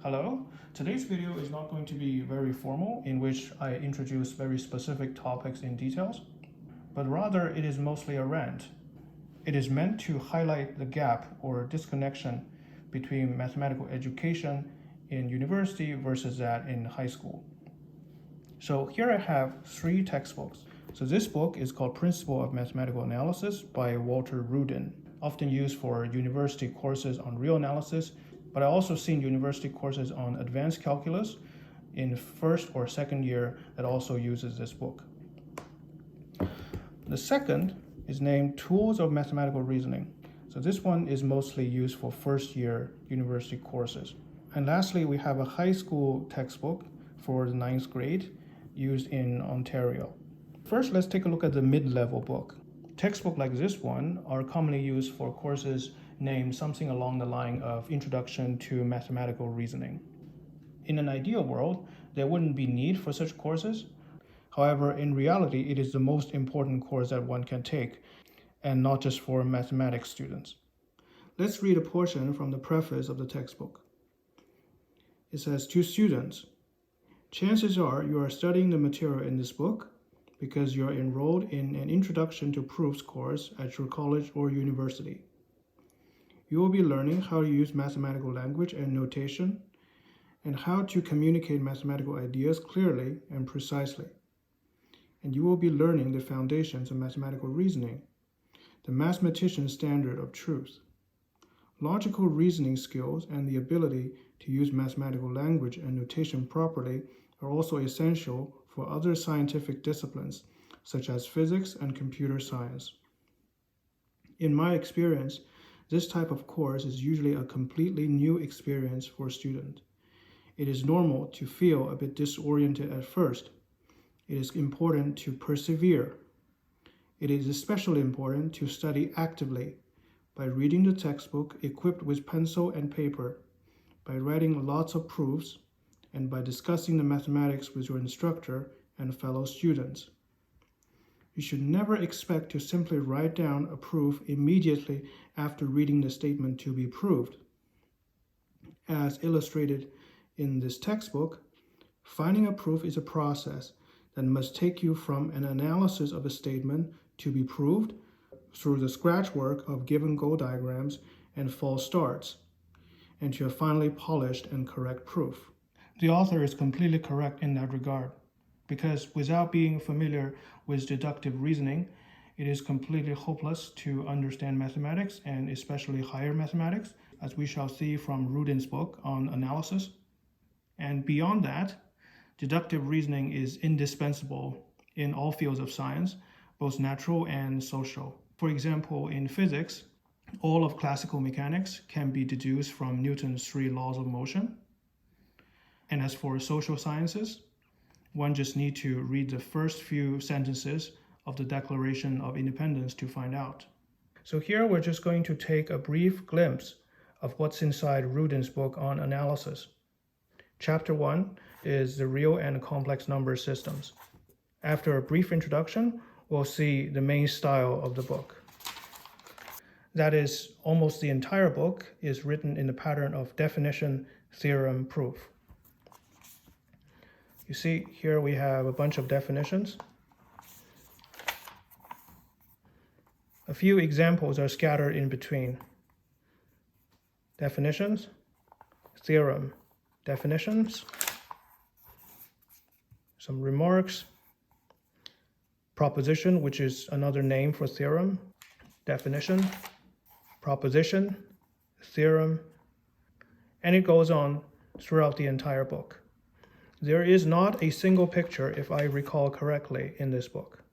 Hello, today's video is not going to be very formal in which I introduce very specific topics in details, but rather it is mostly a rant. It is meant to highlight the gap or disconnection between mathematical education in university versus that in high school. So here I have 3 textbooks. So this book is called Principle of Mathematical Analysis by Walter Rudin, often used for university courses on real analysis, but I also seen university courses on advanced calculus in first or second year that also uses this book. The second is named Tools of Mathematical Reasoning. So this one is mostly used for first year university courses. And lastly, we have a high school textbook for the 9th grade used in Ontario. First, let's take a look at the mid-level book. Textbooks like this one are commonly used for courses named something along the line of Introduction to Mathematical Reasoning. In an ideal world, there wouldn't be need for such courses. However, in reality, it is the most important course that one can take, and not just for mathematics students. Let's read a portion from the preface of the textbook. It says, "To students, chances are you are studying the material in this book because you are enrolled in an Introduction to Proofs course at your college or university. You will be learning how to use mathematical language and notation, and how to communicate mathematical ideas clearly and precisely. And you will be learning the foundations of mathematical reasoning, the mathematician's standard of truth. Logical reasoning skills and the ability to use mathematical language and notation properly are also essential for other scientific disciplines, such as physics and computer science. In my experience, this type of course is usually a completely new experience for a student. It is normal to feel a bit disoriented at first. It is important to persevere. It is especially important to study actively by reading the textbook equipped with pencil and paper, by writing lots of proofs, and by discussing the mathematics with your instructor and fellow students. You should never expect to simply write down a proof immediately after reading the statement to be proved. As illustrated in this textbook, finding a proof is a process that must take you from an analysis of a statement to be proved through the scratch work of given goal diagrams and false starts, and to a finally polished and correct proof." The author is completely correct in that regard, because without being familiar with deductive reasoning, it is completely hopeless to understand mathematics, and especially higher mathematics, as we shall see from Rudin's book on analysis. And beyond that, deductive reasoning is indispensable in all fields of science, both natural and social. For example, in physics, all of classical mechanics can be deduced from Newton's 3 laws of motion. And as for social sciences, one just needs to read the first few sentences of the Declaration of Independence to find out. So here we're just going to take a brief glimpse of what's inside Rudin's book on analysis. Chapter 1 is the real and complex number systems. After a brief introduction, we'll see the main style of the book. That is, almost the entire book is written in the pattern of definition, theorem, proof. You see, here we have a bunch of definitions. A few examples are scattered in between. Definitions, theorem, definitions, some remarks, proposition, which is another name for theorem, definition, proposition, theorem, and it goes on throughout the entire book. There is not a single picture, if I recall correctly, in this book.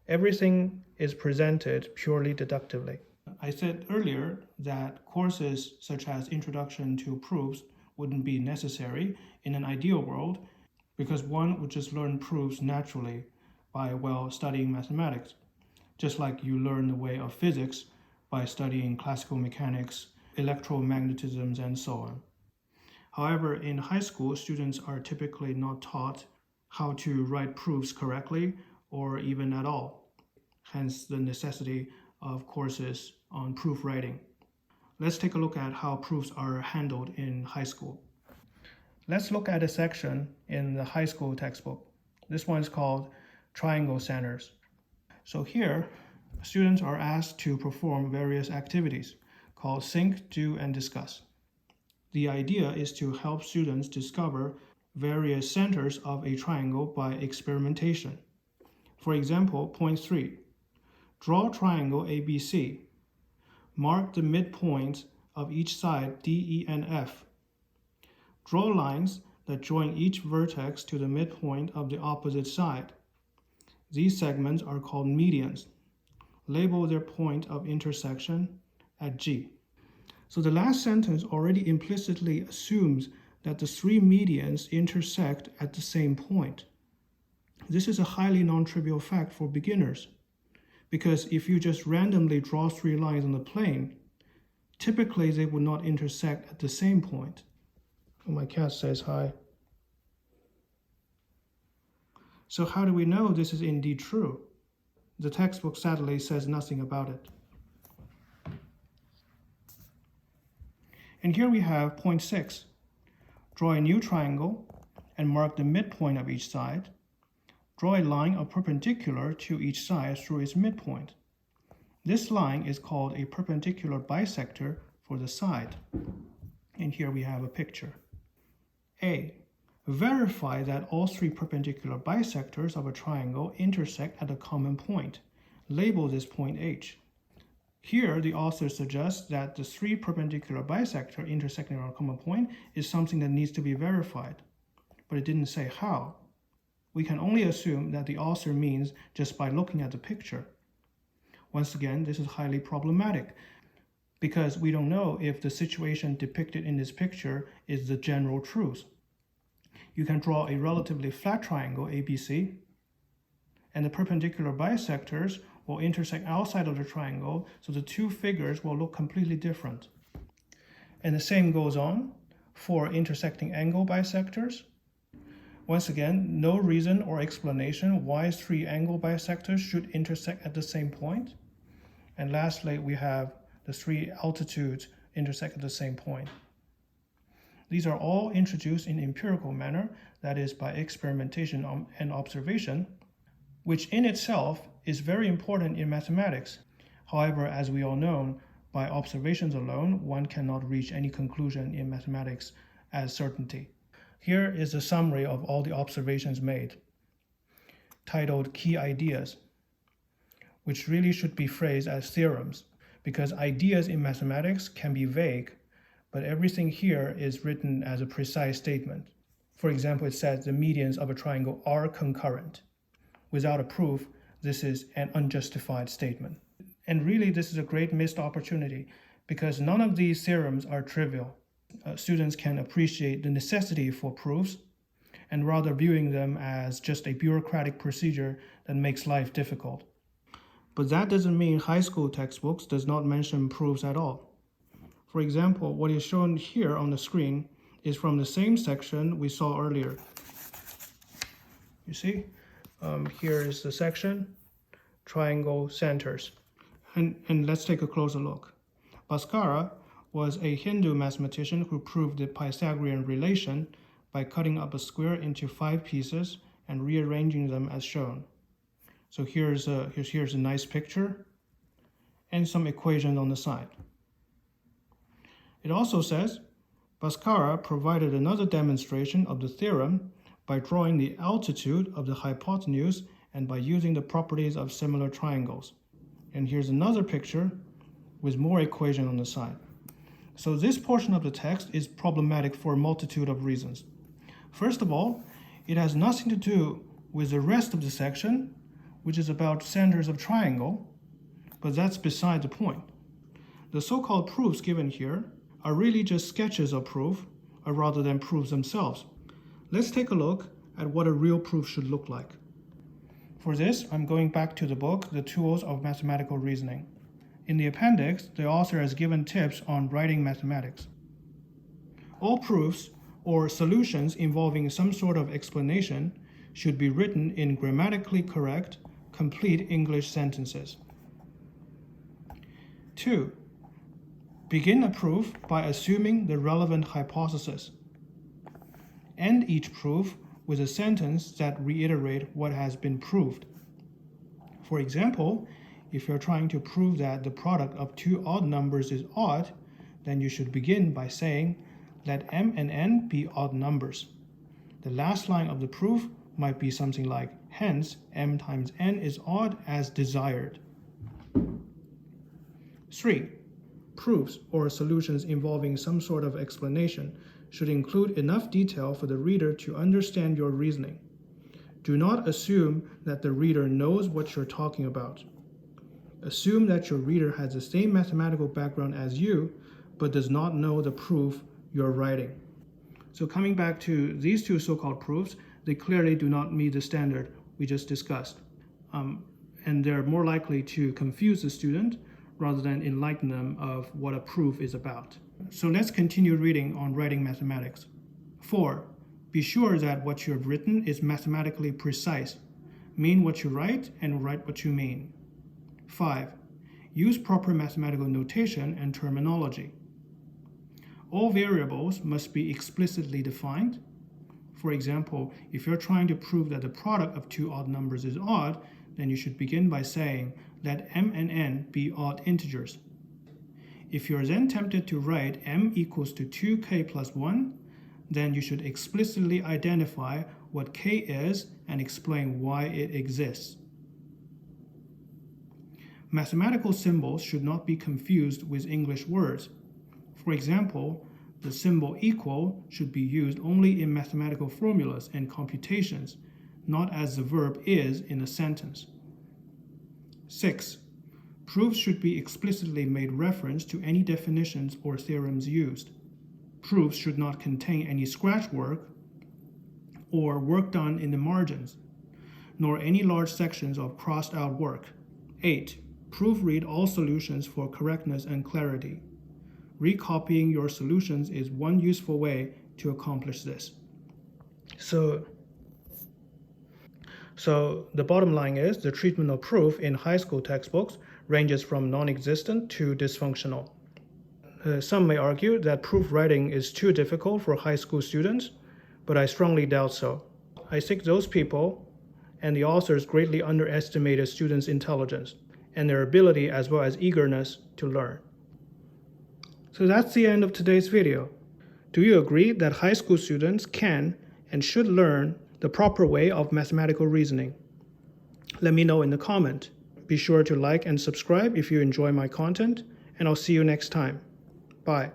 Everything is presented purely deductively. I said earlier that courses such as Introduction to Proofs wouldn't be necessary in an ideal world, because one would just learn proofs naturally by, studying mathematics, just like you learn the way of physics by studying classical mechanics, electromagnetisms, and so on. However, in high school, students are typically not taught how to write proofs correctly or even at all, hence the necessity of courses on proof writing. Let's take a look at how proofs are handled in high school. Let's look at a section in the high school textbook. This one is called Triangle Centers. So here, students are asked to perform various activities called think, do, and discuss. The idea is to help students discover various centers of a triangle by experimentation. For example, point 3, draw triangle ABC. Mark the midpoints of each side D, E, and F. Draw lines that join each vertex to the midpoint of the opposite side. These segments are called medians. Label their point of intersection at G. So the last sentence already implicitly assumes that the three medians intersect at the same point. This is a highly non-trivial fact for beginners, because if you just randomly draw three lines on the plane, typically they would not intersect at the same point. Oh, my cat says hi. So how do we know this is indeed true? The textbook sadly says nothing about it. And here we have point 6. Draw a new triangle and mark the midpoint of each side. Draw a line of perpendicular to each side through its midpoint. This line is called a perpendicular bisector for the side. And here we have a picture. A. Verify that all three perpendicular bisectors of a triangle intersect at a common point. Label this point H. Here, the author suggests that the three perpendicular bisector intersecting at a common point is something that needs to be verified, but it didn't say how. We can only assume that the author means just by looking at the picture. Once again, this is highly problematic because we don't know if the situation depicted in this picture is the general truth. You can draw a relatively flat triangle ABC, and the perpendicular bisectors will intersect outside of the triangle, so the two figures will look completely different. And the same goes on for intersecting angle bisectors. Once again, no reason or explanation why three angle bisectors should intersect at the same point. And lastly, we have the three altitudes intersect at the same point. These are all introduced in empirical manner, that is by experimentation and observation, which in itself is very important in mathematics. However, as we all know, by observations alone, one cannot reach any conclusion in mathematics as certainty. Here is a summary of all the observations made, titled Key Ideas, which really should be phrased as theorems, because ideas in mathematics can be vague, but everything here is written as a precise statement. For example, it says the medians of a triangle are concurrent. Without a proof, this is an unjustified statement. And really, this is a great missed opportunity because none of these theorems are trivial. Students can appreciate the necessity for proofs and rather viewing them as just a bureaucratic procedure that makes life difficult. But that doesn't mean high school textbooks does not mention proofs at all. For example, what is shown here on the screen is from the same section we saw earlier. You see, here is the section, triangle centers. And let's take a closer look. Bhaskara was a Hindu mathematician who proved the Pythagorean relation by cutting up a square into 5 pieces and rearranging them as shown. So here's a nice picture and some equations on the side. It also says, Bhaskara provided another demonstration of the theorem by drawing the altitude of the hypotenuse and by using the properties of similar triangles. And here's another picture with more equation on the side. So this portion of the text is problematic for a multitude of reasons. First of all, it has nothing to do with the rest of the section, which is about centers of triangle, but that's beside the point. The so-called proofs given here are really just sketches of proof, rather than proofs themselves. Let's take a look at what a real proof should look like. For this, I'm going back to the book, The Tools of Mathematical Reasoning. In the appendix, the author has given tips on writing mathematics. All proofs or solutions involving some sort of explanation should be written in grammatically correct, complete English sentences. 2. Begin a proof by assuming the relevant hypothesis. end each proof with a sentence that reiterates what has been proved. For example, if you're trying to prove that the product of two odd numbers is odd, then you should begin by saying, let m and n be odd numbers. The last line of the proof might be something like, hence, m times n is odd as desired. 3. Proofs or solutions involving some sort of explanation should include enough detail for the reader to understand your reasoning. Do not assume that the reader knows what you're talking about. Assume that your reader has the same mathematical background as you, but does not know the proof you're writing. So coming back to these two so-called proofs, they clearly do not meet the standard we just discussed. And they're more likely to confuse the student rather than enlighten them of what a proof is about. So let's continue reading on writing mathematics. 4. Be sure that what you have written is mathematically precise. Mean what you write and write what you mean. 5. Use proper mathematical notation and terminology. All variables must be explicitly defined. For example, if you're trying to prove that the product of two odd numbers is odd, then you should begin by saying, let m and n be odd integers. If you're then tempted to write m equals to 2k plus 1, then you should explicitly identify what k is and explain why it exists. Mathematical symbols should not be confused with English words. For example, the symbol equal should be used only in mathematical formulas and computations, not as the verb is in a sentence. 6. Proofs should be explicitly made reference to any definitions or theorems used. Proofs should not contain any scratch work or work done in the margins, nor any large sections of crossed out work. 8. Proofread all solutions for correctness and clarity. Recopying your solutions is one useful way to accomplish this. So the bottom line is the treatment of proof in high school textbooks ranges from non-existent to dysfunctional. Some may argue that proof writing is too difficult for high school students, but I strongly doubt so. I think those people and the authors greatly underestimated students' intelligence and their ability as well as eagerness to learn. So that's the end of today's video. Do you agree that high school students can and should learn the proper way of mathematical reasoning? Let me know in the comment. Be sure to like and subscribe if you enjoy my content, and I'll see you next time. Bye.